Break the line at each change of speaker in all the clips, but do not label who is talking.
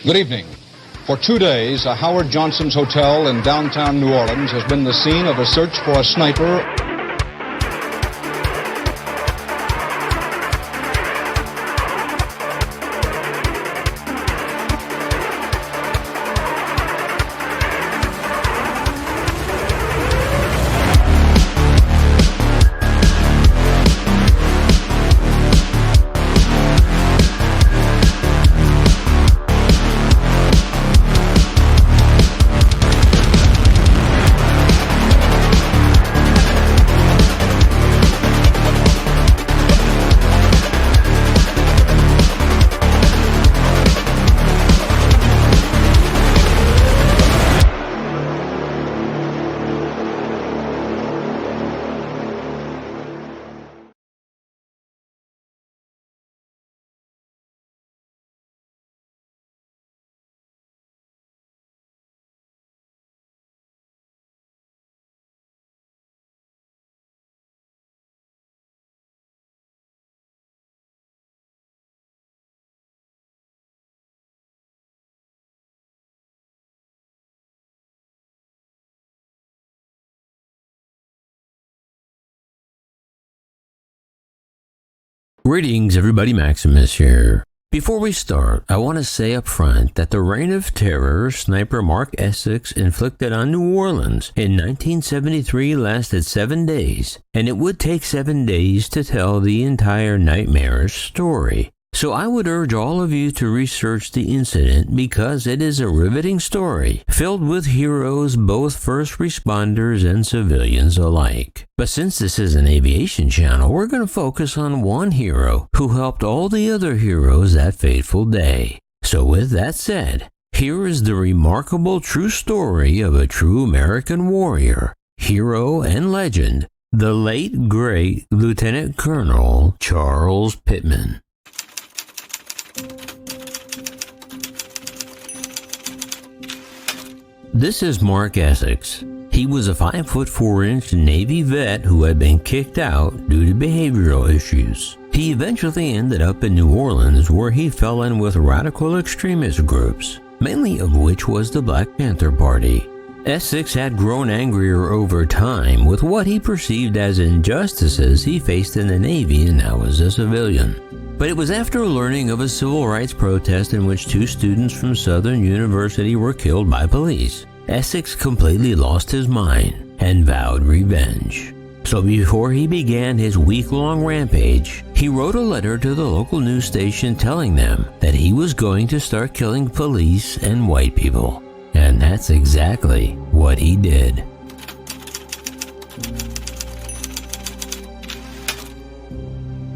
Good evening. For 2 days, a Howard Johnson's hotel in downtown New Orleans has been the scene of a search for a sniper.
Greetings everybody, Maximus here. Before we start, I want to say up front that the reign of terror sniper Mark Essex inflicted on New Orleans in 1973 lasted 7 days, and it would take 7 days to tell the entire nightmarish story. So I would urge all of you to research the incident because it is a riveting story filled with heroes, both first responders and civilians alike. But since this is an aviation channel, we're going to focus on one hero who helped all the other heroes that fateful day. So with that said, here is the remarkable true story of a true American warrior, hero and legend, the late great Lieutenant Colonel Charles Pitman. This is Mark Essex. He was a 5'4" Navy vet who had been kicked out due to behavioral issues. He eventually ended up in New Orleans, where he fell in with radical extremist groups, mainly of which was the Black Panther Party. Essex had grown angrier over time with what he perceived as injustices he faced in the Navy and now as a civilian. But it was after learning of a civil rights protest in which 2 students from Southern University were killed by police, Essex completely lost his mind and vowed revenge. So before he began his week-long rampage, he wrote a letter to the local news station telling them that he was going to start killing police and white people. And that's exactly what he did.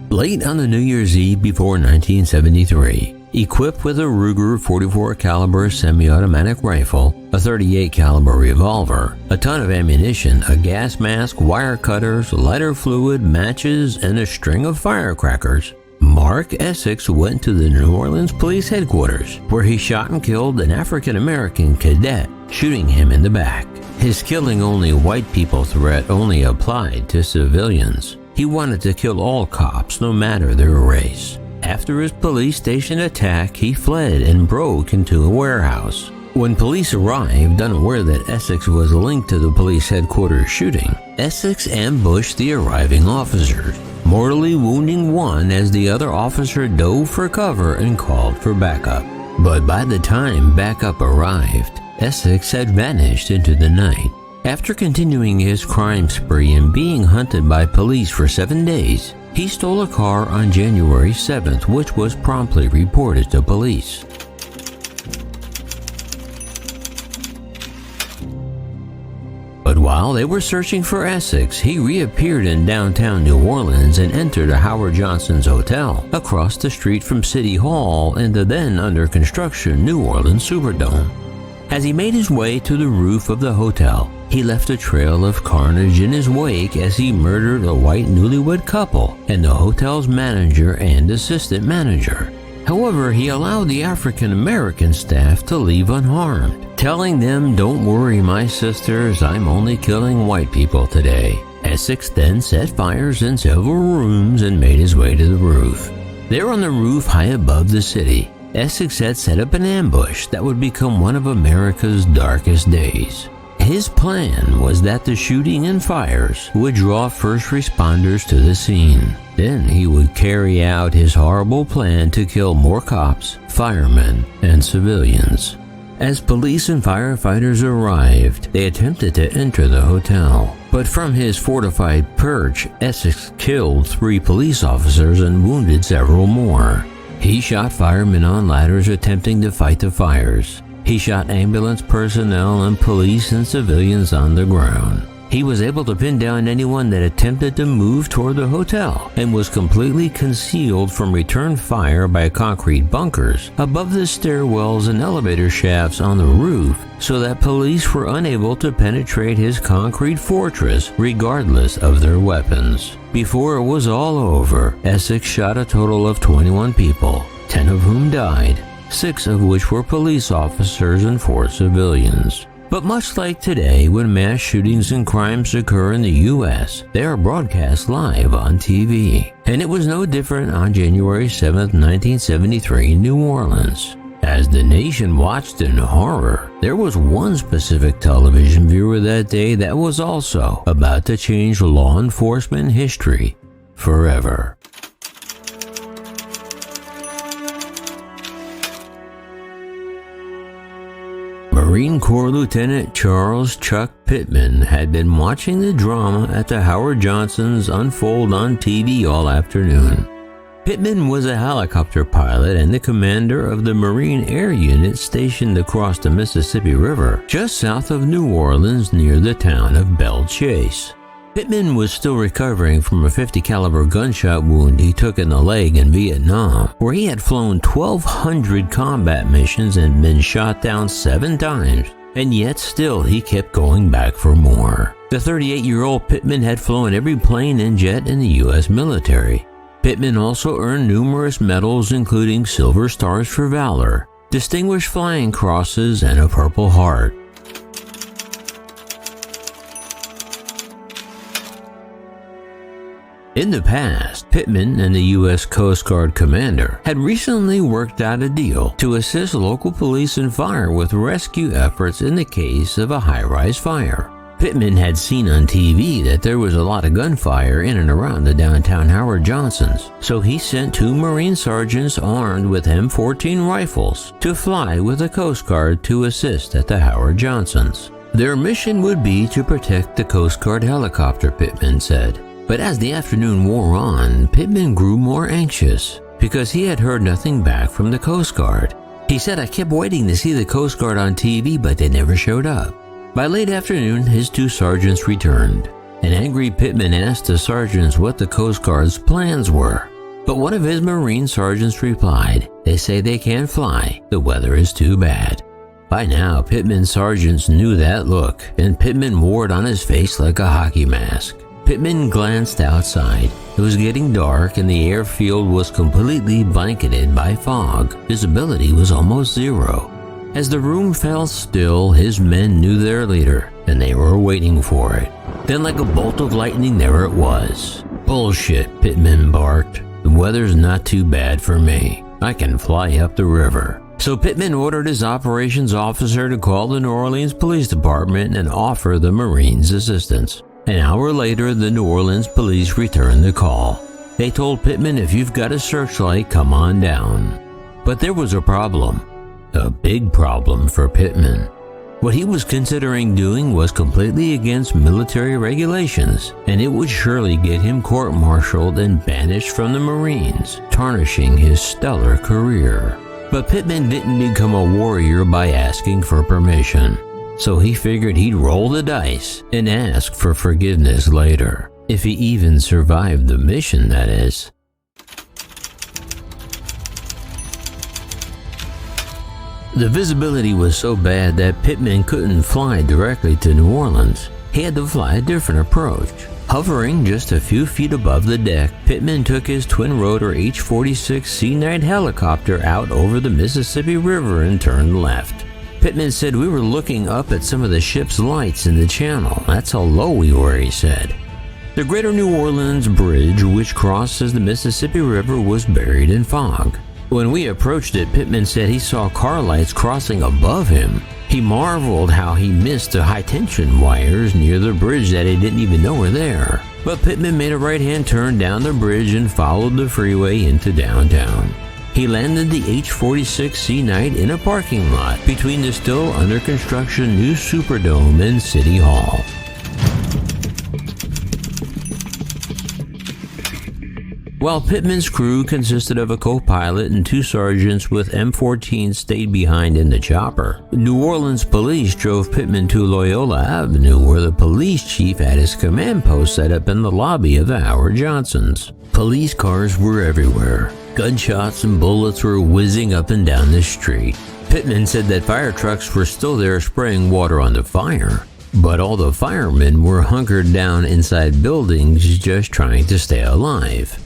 Late on the New Year's Eve before 1973, equipped with a Ruger 44 caliber semi-automatic rifle, a 38 caliber revolver, a ton of ammunition, a gas mask, wire cutters, lighter fluid, matches, and a string of firecrackers, Mark Essex went to the New Orleans Police Headquarters, where he shot and killed an African-American cadet, shooting him in the back. His killing only white people threat only applied to civilians. He wanted to kill all cops, no matter their race. After his police station attack, he fled and broke into a warehouse. When police arrived, unaware that Essex was linked to the police headquarters shooting, Essex ambushed the arriving officers, mortally wounding one as the other officer dove for cover and called for backup. But by the time backup arrived, Essex had vanished into the night. After continuing his crime spree and being hunted by police for 7 days, he stole a car on January 7th, which was promptly reported to police. But while they were searching for Essex, he reappeared in downtown New Orleans and entered a Howard Johnson's hotel across the street from City Hall in the then under construction New Orleans Superdome. As he made his way to the roof of the hotel, he left a trail of carnage in his wake as he murdered a white newlywed couple and the hotel's manager and assistant manager. However, he allowed the African-American staff to leave unharmed, telling them, "Don't worry, my sisters, I'm only killing white people today." Essex then set fires in several rooms and made his way to the roof. There on the roof high above the city, Essex had set up an ambush that would become one of America's darkest days. His plan was that the shooting and fires would draw first responders to the scene. Then he would carry out his horrible plan to kill more cops, firemen, and civilians. As police and firefighters arrived, they attempted to enter the hotel. But from his fortified perch, Essex killed 3 police officers and wounded several more. He shot firemen on ladders attempting to fight the fires. He shot ambulance personnel and police and civilians on the ground. He was able to pin down anyone that attempted to move toward the hotel and was completely concealed from return fire by concrete bunkers above the stairwells and elevator shafts on the roof so that police were unable to penetrate his concrete fortress regardless of their weapons. Before it was all over, Essex shot a total of 21 people, 10 of whom died, 6 of which were police officers and 4 civilians. But much like today, when mass shootings and crimes occur in the U.S., they are broadcast live on TV. And it was no different on January 7, 1973 in New Orleans. As the nation watched in horror, there was one specific television viewer that day that was also about to change law enforcement history forever. Marine Corps Lieutenant Charles Chuck Pitman had been watching the drama at the Howard Johnsons unfold on TV all afternoon. Pitman was a helicopter pilot and the commander of the Marine Air Unit stationed across the Mississippi River, just south of New Orleans near the town of Belle Chasse. Pitman was still recovering from a .50 caliber gunshot wound he took in the leg in Vietnam, where he had flown 1,200 combat missions and been shot down 7 times, and yet still he kept going back for more. The 38-year-old Pitman had flown every plane and jet in the U.S. military. Pitman also earned numerous medals including Silver Stars for Valor, Distinguished Flying Crosses, and a Purple Heart. In the past, Pitman and the U.S. Coast Guard commander had recently worked out a deal to assist local police and fire with rescue efforts in the case of a high-rise fire. Pitman had seen on TV that there was a lot of gunfire in and around the downtown Howard Johnsons, so he sent 2 Marine sergeants armed with M14 rifles to fly with the Coast Guard to assist at the Howard Johnsons. Their mission would be to protect the Coast Guard helicopter, Pitman said. But as the afternoon wore on, Pitman grew more anxious because he had heard nothing back from the Coast Guard. He said, "I kept waiting to see the Coast Guard on TV, but they never showed up." By late afternoon, his 2 sergeants returned. An angry Pitman asked the sergeants what the Coast Guard's plans were. But one of his Marine sergeants replied, "They say they can't fly. The weather is too bad." By now, Pitman's sergeants knew that look, and Pitman wore it on his face like a hockey mask. Pitman glanced outside. It was getting dark and the airfield was completely blanketed by fog. Visibility was almost zero. As the room fell still, his men knew their leader, and they were waiting for it. Then like a bolt of lightning, there it was. "Bullshit," Pitman barked. "The weather's not too bad for me. I can fly up the river." So Pitman ordered his operations officer to call the New Orleans Police Department and offer the Marines assistance. An hour later, the New Orleans police returned the call. They told Pitman, "If you've got a searchlight, come on down." But there was a problem. A big problem for Pitman. What he was considering doing was completely against military regulations, and it would surely get him court-martialed and banished from the Marines, tarnishing his stellar career. But Pitman didn't become a warrior by asking for permission. So he figured he'd roll the dice and ask for forgiveness later. If he even survived the mission, that is. The visibility was so bad that Pitman couldn't fly directly to New Orleans. He had to fly a different approach. Hovering just a few feet above the deck, Pitman took his twin-rotor H-46 C-9 helicopter out over the Mississippi River and turned left. Pitman said, "We were looking up at some of the ship's lights in the channel. That's how low we were," he said. The Greater New Orleans Bridge, which crosses the Mississippi River, was buried in fog. When we approached it, Pitman said he saw car lights crossing above him. He marveled how he missed the high-tension wires near the bridge that he didn't even know were there. But Pitman made a right-hand turn down the bridge and followed the freeway into downtown. He landed the H-46C Knight in a parking lot between the still under construction new Superdome and City Hall. While Pitman's crew consisted of a co-pilot and 2 sergeants with M14 stayed behind in the chopper, New Orleans police drove Pitman to Loyola Avenue where the police chief had his command post set up in the lobby of the Howard Johnsons. Police cars were everywhere. Gunshots and bullets were whizzing up and down the street. Pitman said that fire trucks were still there spraying water on the fire, but all the firemen were hunkered down inside buildings just trying to stay alive.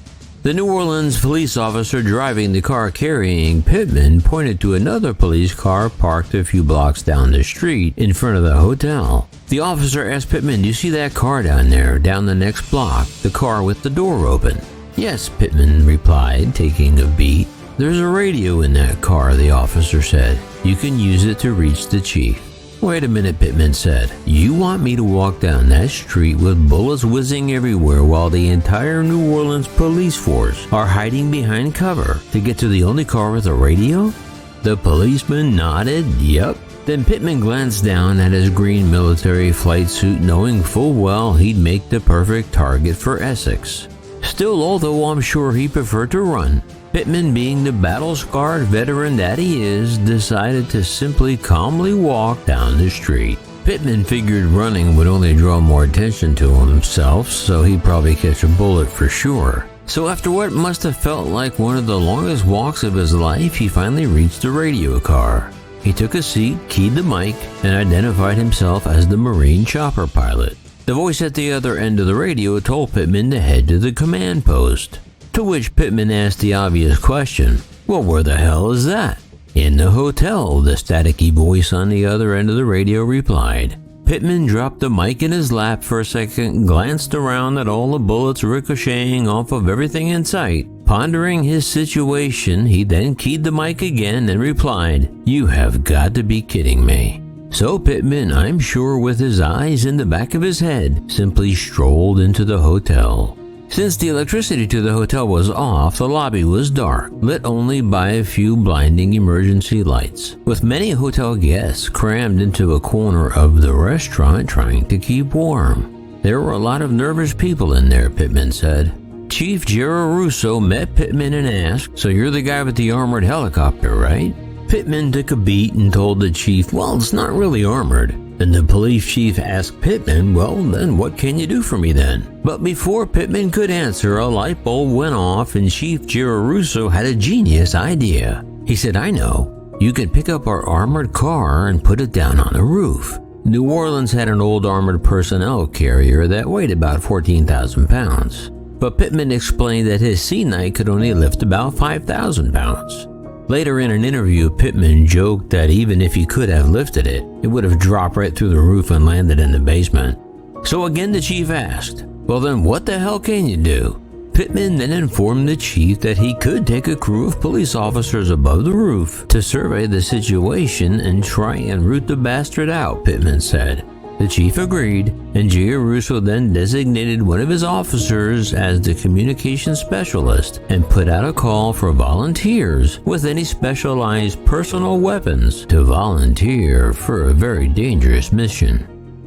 The New Orleans police officer driving the car carrying Pitman pointed to another police car parked a few blocks down the street in front of the hotel. The officer asked Pitman, "Do you see that car down there, down the next block, the car with the door open?" "Yes," Pitman replied, taking a beat. "There's a radio in that car," the officer said. "You can use it to reach the chief." "Wait a minute," Pitman said. "You want me to walk down that street with bullets whizzing everywhere while the entire New Orleans police force are hiding behind cover to get to the only car with a radio?" The policeman nodded, "Yep." Then Pitman glanced down at his green military flight suit, knowing full well he'd make the perfect target for Essex. Still, although I'm sure he preferred to run, Pitman, being the battle-scarred veteran that he is, decided to simply calmly walk down the street. Pitman figured running would only draw more attention to himself, so he'd probably catch a bullet for sure. So after what must have felt like one of the longest walks of his life, he finally reached the radio car. He took a seat, keyed the mic, and identified himself as the Marine chopper pilot. The voice at the other end of the radio told Pitman to head to the command post. To which Pitman asked the obvious question, "Well, where the hell is that?" "In the hotel," the staticky voice on the other end of the radio replied. Pitman dropped the mic in his lap for a second, glanced around at all the bullets ricocheting off of everything in sight. Pondering his situation, he then keyed the mic again and replied, "You have got to be kidding me." So Pitman, I'm sure with his eyes in the back of his head, simply strolled into the hotel. Since the electricity to the hotel was off, the lobby was dark, lit only by a few blinding emergency lights, with many hotel guests crammed into a corner of the restaurant trying to keep warm. There were a lot of nervous people in there, Pitman said. Chief Gerald Russo met Pitman and asked, "So you're the guy with the armored helicopter, right?" Pitman took a beat and told the chief, "Well, it's not really armored." And the police chief asked Pitman, "Well, then what can you do for me then?" But before Pitman could answer, a light bulb went off and Chief Gerald Russo had a genius idea. He said, "I know. You can pick up our armored car and put it down on the roof." New Orleans had an old armored personnel carrier that weighed about 14,000 pounds. But Pitman explained that his Sea Knight could only lift about 5,000 pounds. Later in an interview, Pitman joked that even if he could have lifted it, it would have dropped right through the roof and landed in the basement. So again the chief asked, "Well then what the hell can you do?" Pitman then informed the chief that he could take a crew of police officers above the roof to survey the situation and try and root the bastard out, Pitman said. The chief agreed, and Gio Russo then designated one of his officers as the communications specialist and put out a call for volunteers with any specialized personal weapons to volunteer for a very dangerous mission.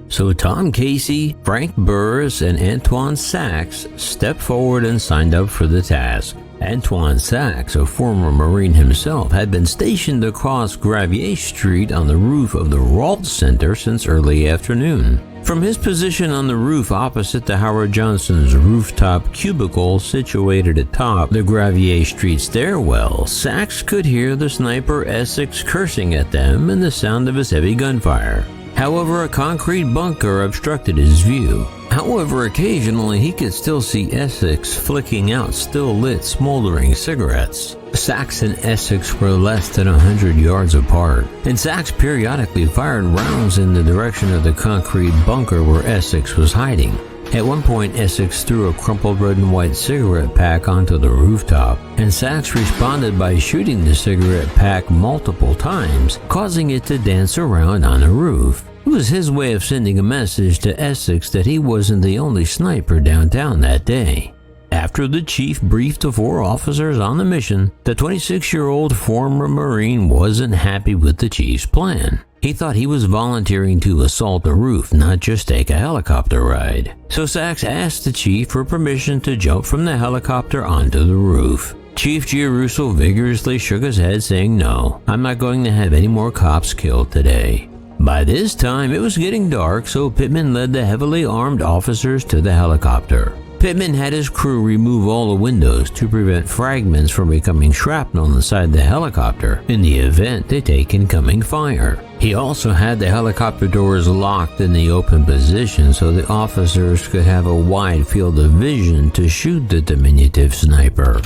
So Tom Casey, Frank Burris, and Antoine Sachs stepped forward and signed up for the task. Antoine Sachs, a former Marine himself, had been stationed across Gravier Street on the roof of the Rault Center since early afternoon. From his position on the roof opposite the Howard Johnson's rooftop cubicle situated atop the Gravier Street stairwell, Sachs could hear the sniper Essex cursing at them and the sound of his heavy gunfire. However, a concrete bunker obstructed his view. However, occasionally he could still see Essex flicking out still-lit, smoldering cigarettes. Sachs and Essex were less than 100 yards apart, and Sachs periodically fired rounds in the direction of the concrete bunker where Essex was hiding. At one point, Essex threw a crumpled red and white cigarette pack onto the rooftop, and Sachs responded by shooting the cigarette pack multiple times, causing it to dance around on the roof. It was his way of sending a message to Essex that he wasn't the only sniper downtown that day. After the chief briefed the 4 officers on the mission, the 26-year-old former Marine wasn't happy with the chief's plan. He thought he was volunteering to assault the roof, not just take a helicopter ride. So Sachs asked the chief for permission to jump from the helicopter onto the roof. Chief Giarusso vigorously shook his head, saying, "No, I'm not going to have any more cops killed today." By this time, it was getting dark, so Pitman led the heavily armed officers to the helicopter. Pitman had his crew remove all the windows to prevent fragments from becoming shrapnel inside the helicopter in the event they take incoming fire. He also had the helicopter doors locked in the open position so the officers could have a wide field of vision to shoot the diminutive sniper.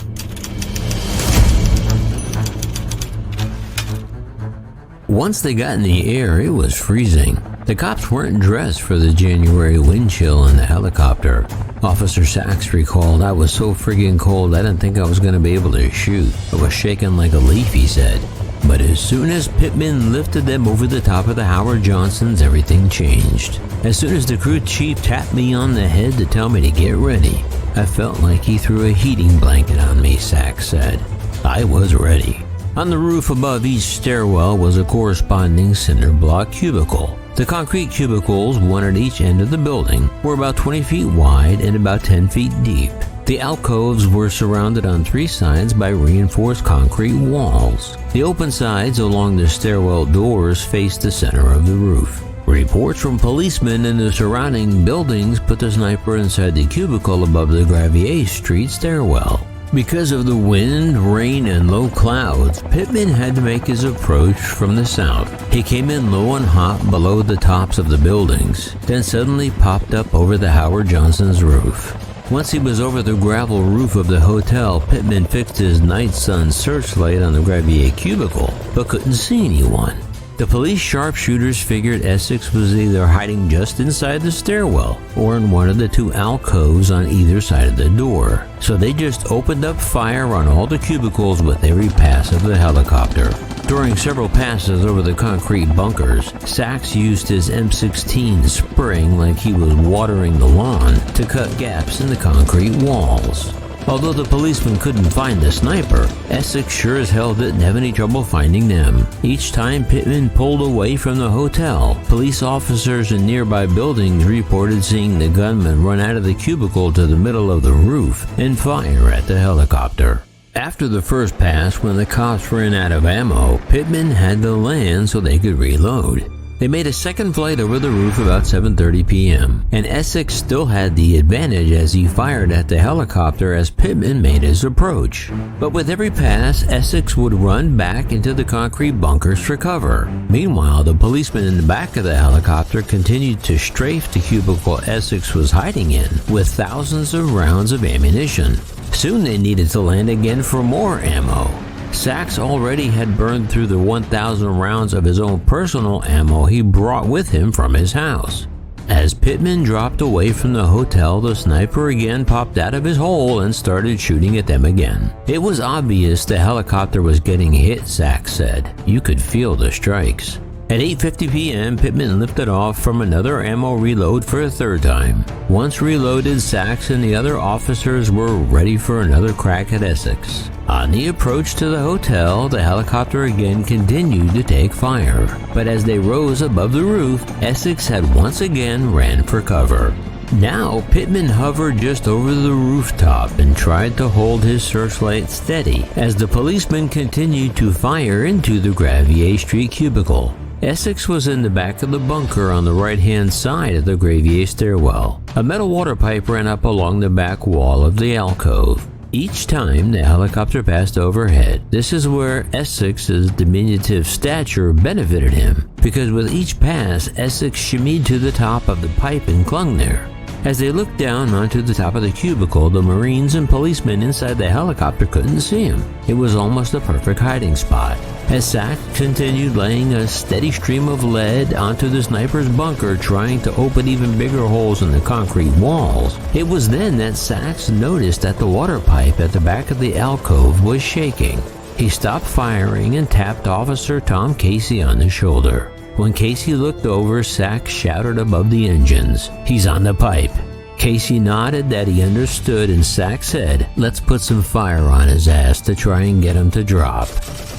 Once they got in the air, it was freezing. The cops weren't dressed for the January wind chill in the helicopter. Officer Sachs recalled, "I was so friggin' cold I didn't think I was going to be able to shoot. I was shaking like a leaf," he said. But as soon as Pitman lifted them over the top of the Howard Johnsons, everything changed. As soon as the crew chief tapped me on the head to tell me to get ready, I felt like he threw a heating blanket on me, Sachs said. I was ready. On the roof above each stairwell was a corresponding cinder block cubicle. The concrete cubicles, one at each end of the building, were about 20 feet wide and about 10 feet deep. The alcoves were surrounded on 3 sides by reinforced concrete walls. The open sides along the stairwell doors faced the center of the roof. Reports from policemen in the surrounding buildings put the sniper inside the cubicle above the Gravier Street stairwell. Because of the wind, rain, and low clouds, Pitman had to make his approach from the south. He came in low and hot below the tops of the buildings, then suddenly popped up over the Howard Johnson's roof. Once he was over the gravel roof of the hotel, Pitman fixed his night sun searchlight on the Gravier cubicle, but couldn't see anyone. The police sharpshooters figured Essex was either hiding just inside the stairwell or in one of the 2 alcoves on either side of the door, so they just opened up fire on all the cubicles with every pass of the helicopter. During several passes over the concrete bunkers, Sachs used his M16 spraying like he was watering the lawn to cut gaps in the concrete walls. Although the policeman couldn't find the sniper, Essex sure as hell didn't have any trouble finding them. Each time Pitman pulled away from the hotel, police officers in nearby buildings reported seeing the gunman run out of the cubicle to the middle of the roof and fire at the helicopter. After the first pass, when the cops ran out of ammo, Pitman had to land so they could reload. They made a second flight over the roof about 7:30 p.m., and Essex still had the advantage as he fired at the helicopter as Pitman made his approach. But with every pass, Essex would run back into the concrete bunkers for cover. Meanwhile, the policeman in the back of the helicopter continued to strafe the cubicle Essex was hiding in with thousands of rounds of ammunition. Soon they needed to land again for more ammo. Sachs already had burned through the 1,000 rounds of his own personal ammo he brought with him from his house. As Pitman dropped away from the hotel, the sniper again popped out of his hole and started shooting at them again. It was obvious the helicopter was getting hit, Sachs said. You could feel the strikes. At 8:50 p.m., Pitman lifted off from another ammo reload for a third time. Once reloaded, Sachs and the other officers were ready for another crack at Essex. On the approach to the hotel, the helicopter again continued to take fire. But as they rose above the roof, Essex had once again ran for cover. Now, Pitman hovered just over the rooftop and tried to hold his searchlight steady as the policeman continued to fire into the Gravier Street cubicle. Essex was in the back of the bunker on the right-hand side of the Gravier stairwell. A metal water pipe ran up along the back wall of the alcove. Each time the helicopter passed overhead, this is where Essex's diminutive stature benefited him, because with each pass, Essex shimmied to the top of the pipe and clung there. As they looked down onto the top of the cubicle, the Marines and policemen inside the helicopter couldn't see him. It was almost a perfect hiding spot. as Sachs continued laying a steady stream of lead onto the sniper's bunker, trying to open even bigger holes in the concrete walls. It was then that Sachs noticed that the water pipe at the back of the alcove was shaking. He stopped firing and tapped Officer Tom Casey on the shoulder. When Casey looked over, Sachs shouted above the engines, "He's on the pipe." Casey nodded that he understood, and Sachs said, "Let's put some fire on his ass to try and get him to drop."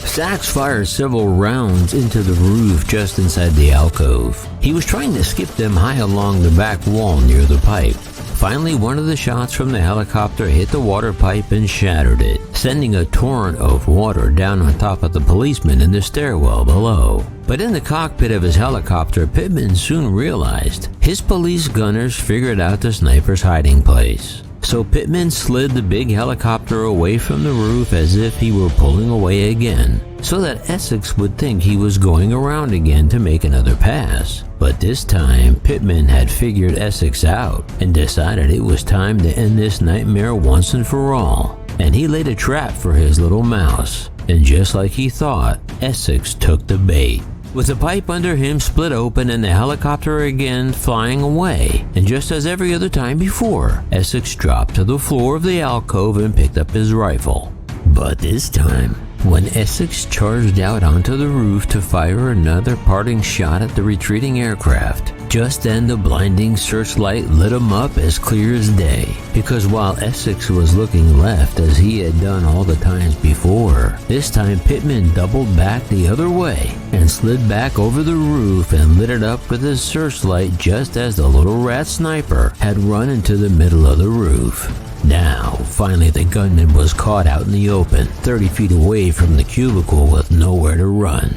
Sachs fired several rounds into the roof just inside the alcove. He was trying to skip them high along the back wall near the pipe. Finally, one of the shots from the helicopter hit the water pipe and shattered it, sending a torrent of water down on top of the policeman in the stairwell below. But in the cockpit of his helicopter, Pitman soon realized his police gunners figured out the sniper's hiding place. So Pitman slid the big helicopter away from the roof as if he were pulling away again, so that Essex would think he was going around again to make another pass. But this time, Pitman had figured Essex out and decided it was time to end this nightmare once and for all. And he laid a trap for his little mouse. And just like he thought, Essex took the bait. With the pipe under him split open and the helicopter again flying away, and just as every other time before, Essex dropped to the floor of the alcove and picked up his rifle. But this time, when Essex charged out onto the roof to fire another parting shot at the retreating aircraft, just then the blinding searchlight lit him up as clear as day. Because while Essex was looking left as he had done all the times before, this time Pitman doubled back the other way and slid back over the roof and lit it up with his searchlight just as the little rat sniper had run into the middle of the roof. Now, finally the gunman was caught out in the open, 30 feet away from the cubicle with nowhere to run.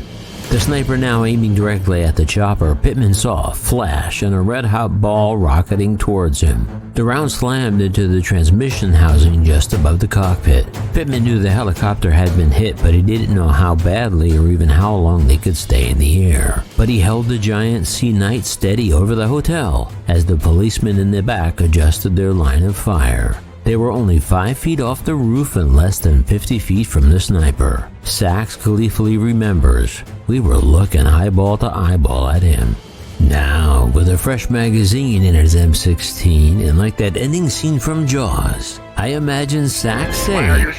The sniper now aiming directly at the chopper, Pitman saw a flash and a red-hot ball rocketing towards him. The round slammed into the transmission housing just above the cockpit. Pitman knew the helicopter had been hit, but he didn't know how badly or even how long they could stay in the air. But he held the giant C-Knight steady over the hotel as the policemen in the back adjusted their line of fire. They were only 5 feet off the roof and less than 50 feet from the sniper. Sachs gleefully remembers, "We were looking eyeball to eyeball at him." Now, with a fresh magazine in his M16 and like that ending scene from Jaws, I imagine Sachs saying,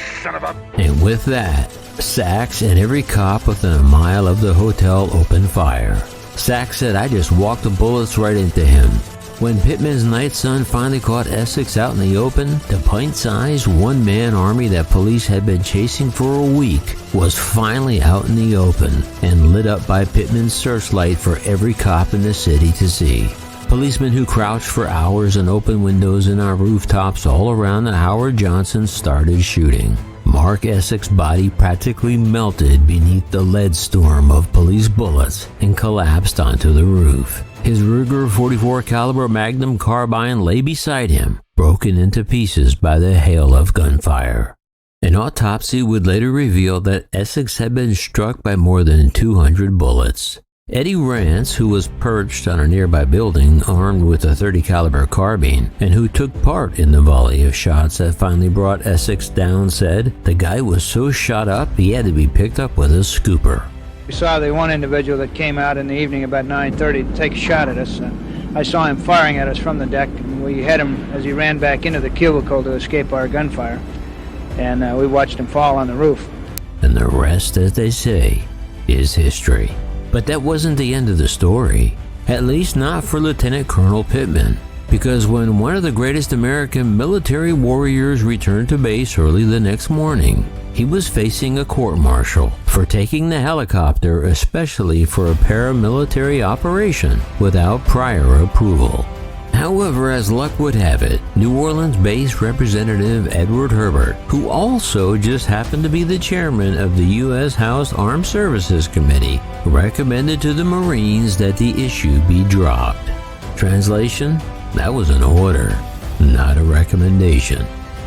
and with that, Sachs and every cop within a mile of the hotel opened fire. Sachs said, "I just walked the bullets right into him." When Pitman's night sun finally caught Essex out in the open, the pint-sized one-man army that police had been chasing for a week was finally out in the open and lit up by Pitman's searchlight for every cop in the city to see. Policemen who crouched for hours in open windows and on rooftops all around the Howard Johnson started shooting. Mark Essex's body practically melted beneath the lead storm of police bullets and collapsed onto the roof. His Ruger .44 caliber Magnum carbine lay beside him, broken into pieces by the hail of gunfire. An autopsy would later reveal that Essex had been struck by more than 200 bullets. Eddie Rance, who was perched on a nearby building armed with a .30 caliber carbine and who took part in the volley of shots that finally brought Essex down, said the guy was so shot up he had to be picked up with a scooper.
We saw the one individual that came out in the evening about 9:30 to take a shot at us. I saw him firing at us from the deck, and we had him as he ran back into the cubicle to escape our gunfire, and we watched him fall on the roof.
And the rest, as they say, is history. But that wasn't the end of the story, at least not for Lieutenant Colonel Pitman, because when one of the greatest American military warriors returned to base early the next morning, he was facing a court-martial for taking the helicopter, especially for a paramilitary operation, without prior approval. However, as luck would have it, New Orleans-based Representative Edward Herbert, who also just happened to be the chairman of the U.S. House Armed Services Committee, recommended to the Marines that the issue be dropped. Translation? That was an order, not a recommendation.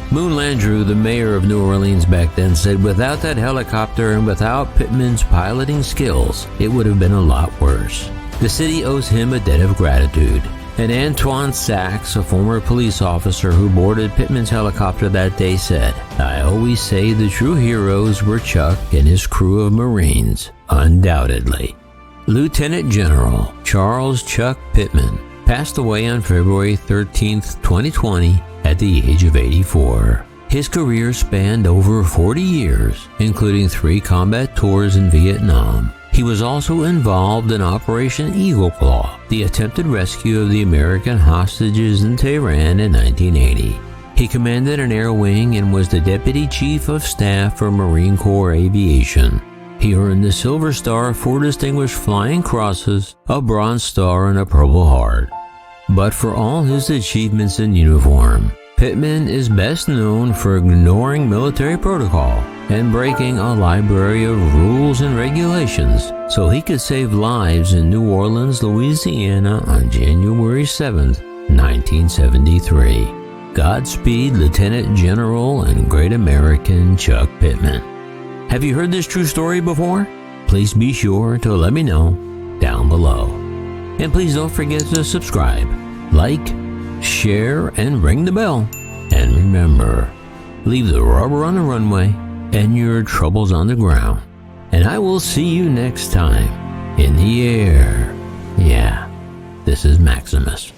Moon Landrieu, the mayor of New Orleans back then, said without that helicopter and without Pitman's piloting skills, it would have been a lot worse. The city owes him a debt of gratitude. And Antoine Sachs, a former police officer who boarded Pitman's helicopter that day, said, "I always say the true heroes were Chuck and his crew of Marines, undoubtedly." Lieutenant General Charles Chuck Pitman passed away on February 13, 2020, at the age of 84. His career spanned over 40 years, including 3 combat tours in Vietnam. He was also involved in Operation Eagle Claw, the attempted rescue of the American hostages in Tehran in 1980. He commanded an air wing and was the Deputy Chief of Staff for Marine Corps Aviation. He earned the Silver Star, 4 Distinguished Flying Crosses, a Bronze Star, and a Purple Heart. But for all his achievements in uniform, Pitman is best known for ignoring military protocol and breaking a library of rules and regulations so he could save lives in New Orleans, Louisiana on January 7, 1973. Godspeed, Lieutenant General and Great American Chuck Pitman. Have you heard this true story before? Please be sure to let me know down below. And please don't forget to subscribe, like, share, and ring the bell. And remember, leave the rubber on the runway and your troubles on the ground. And I will see you next time in the air. Yeah, this is Maximus.